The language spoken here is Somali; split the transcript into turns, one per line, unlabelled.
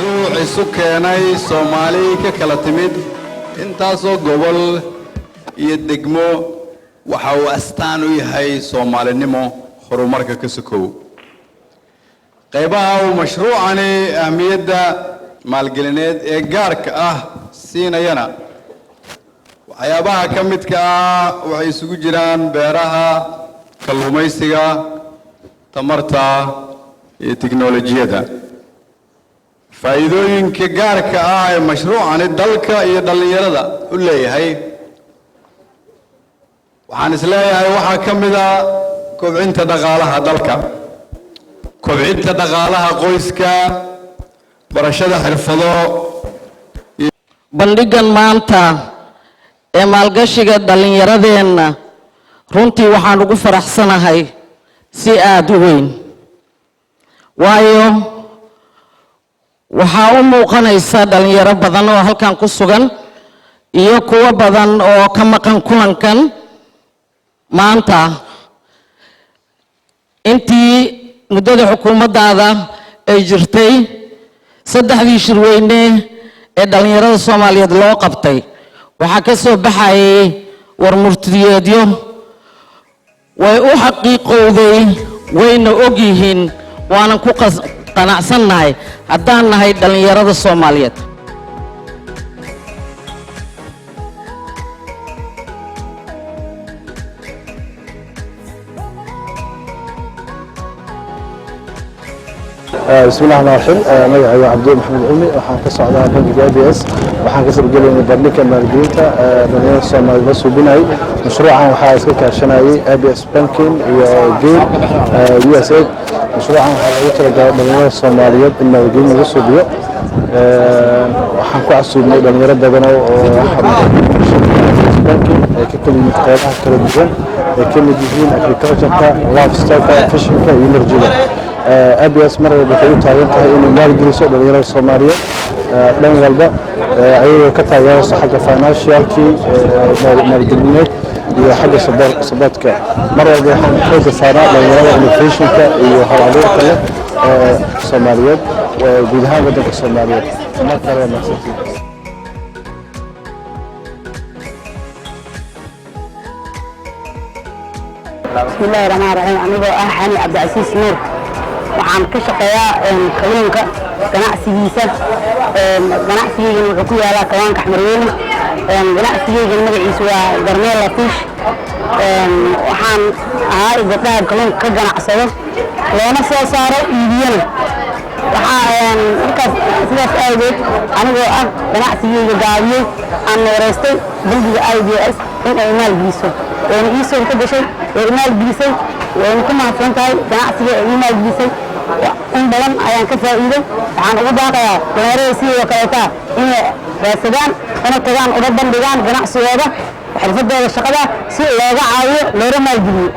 مشروع سكاني سومالي ككلاتميد intaasoo gobol iyo degmo waxa uu astaan u yahay Soomaalinimo horumarka ka sokow qaybaha uu mashruucani ahmiyadda maalgelineed ee gaarka ah siinayana waxyaabaha ka midka ah waxay isugu jiraan beeraha kalluumaysiga tamarta iyo tiknoolajiyada faa'iidooyinka gaarka ah ee mashruucani dalka iyo dhalinyarada u leeyahay waxaan isleeyahay waxa ka mid ah kobcinta dhaqaalaha dalka kobcinta dhaqaalaha qoyska barashada xirfado
bandhigan maanta ee maalgashiga dhalinyaradeenna runtii waxaan ugu faraxsanahay si aad u weyn waayo waxaa u muuqanaysa dhalinyaro badan oo halkan ku sugan iyo kuwa badan oo ka maqan kulankan maanta intii muddada xukuumaddaada ay jirtay saddexdii shirweyne ee dhalinyarada Soomaaliyeed loo qabtay waxaa ka soo baxayay war murtiyeedyo way u xaqiiqowday wayna og yihiin waanan ku qanacsannahay haddaan nahay dhalinyarada Soomaaliyeed
بسم الله الرحمن الرحيم مجاعي عبد محمد عمي وحان كسعودة بنك ABS وحان كسر قليل برنيك المالجينتا بنيان الصومالي بس وبناي مشروعا وحان اسكا شناي ABS بانكين وجيل USA مشروعا وحان يترجع بنيان الصوماليات المالجين بس وبيو وحان كعصوبنا بنيان دبنا بانكين كل مقطعها كربجن كل ديزين أكريكالتشر لايف ستايل فيشنج يمرجله ABS مرة بتقول تعيينها إنه مال جلسة بالغير الصومالية لين غلبة أي كتايا حاجة فاينانشيال كي مال جلنات هي حاجة صبات كا مرة بيحن حاجة فانا بالغير الانفليشن كا يهربوا كله الصوماليات وجودها بدك الصوماليات ما كانوا مقصودين.
بسم الله الرحمن الرحيم أنا حاني عبد العزيز نور waxaan ka shaqeeyaa kalluunka ganacsigiisa ganacsigayga wuxuu ku yaalaa kawaanka Xmarweyne ganacsigayga magaciisu waa Garmeela Fish waxaan ahaa gabdhaha kalluunka ka ganacsado loona soo saaro iibiyana markaas sidaas aageed anigoo ah ganacsigayga gaabiyey aan wareystay bangiga IBS in ay maalgeliso wayna ii soo ka gashay way maalgelisay wayna ku mahadsantahay ganacsiga ay maalgelisay in badan ayaan ka faa'iiday waxaan ugu baaqayaa dhalinyarada sidoo kaleeta inay raadsadaan una tagaan una bandhigaan ganacsigooda xirfadooda shaqada si looga caawiyo loona maalgeliyo